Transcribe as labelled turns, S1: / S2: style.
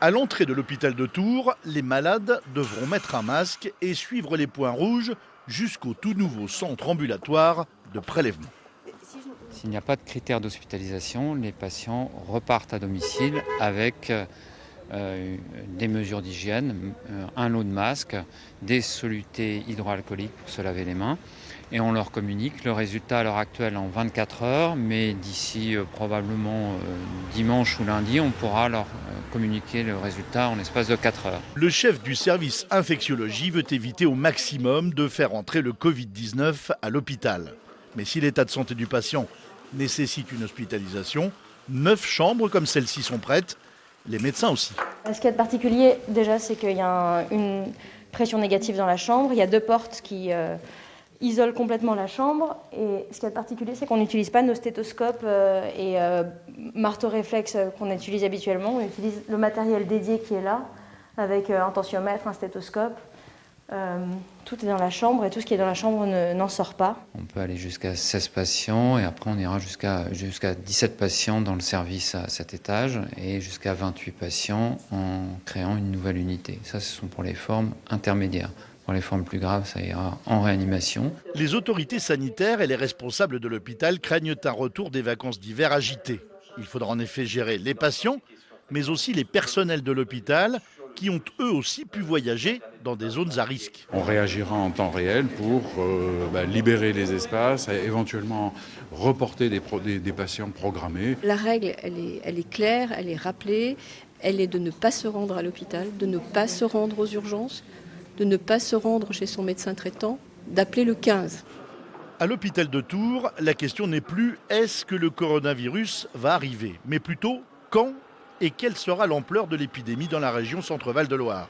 S1: À l'entrée de l'hôpital de Tours, les malades devront mettre un masque et suivre les points rouges jusqu'au tout nouveau centre ambulatoire de prélèvement.
S2: S'il n'y a pas de critères d'hospitalisation, les patients repartent à domicile avec des mesures d'hygiène, un lot de masques, des solutés hydroalcooliques pour se laver les mains. Et on leur communique le résultat à l'heure actuelle en 24 heures, mais d'ici probablement dimanche ou lundi, on pourra leur communiquer le résultat en l'espace de 4 heures.
S1: Le chef du service infectiologie veut éviter au maximum de faire entrer le Covid-19 à l'hôpital. Mais si l'état de santé du patient nécessite une hospitalisation, 9 chambres comme celle-ci sont prêtes, les médecins aussi.
S3: Ce qu'il y a de particulier, déjà, c'est qu'il y a une pression négative dans la chambre. Il y a 2 portes qui isolent complètement la chambre. Et ce qu'il y a de particulier, c'est qu'on n'utilise pas nos stéthoscopes et marteaux réflexes qu'on utilise habituellement. On utilise le matériel dédié qui est là, avec un tensiomètre, un stéthoscope. Tout est dans la chambre et tout ce qui est dans la chambre n'en sort pas.
S2: On peut aller jusqu'à 16 patients et après on ira jusqu'à 17 patients dans le service à cet étage et jusqu'à 28 patients en créant une nouvelle unité. Ça, ce sont pour les formes intermédiaires. Pour les formes plus graves, ça ira en réanimation.
S1: Les autorités sanitaires et les responsables de l'hôpital craignent un retour des vacances d'hiver agitées. Il faudra en effet gérer les patients, mais aussi les personnels de l'hôpital qui ont eux aussi pu voyager dans des zones à risque.
S4: On réagira en temps réel pour libérer les espaces, éventuellement reporter des patients programmés.
S5: La règle, elle est claire, elle est rappelée, elle est de ne pas se rendre à l'hôpital, de ne pas se rendre aux urgences, de ne pas se rendre chez son médecin traitant, d'appeler le 15.
S1: À l'hôpital de Tours, la question n'est plus est-ce que le coronavirus va arriver, mais plutôt quand et quelle sera l'ampleur de l'épidémie dans la région Centre-Val de Loire.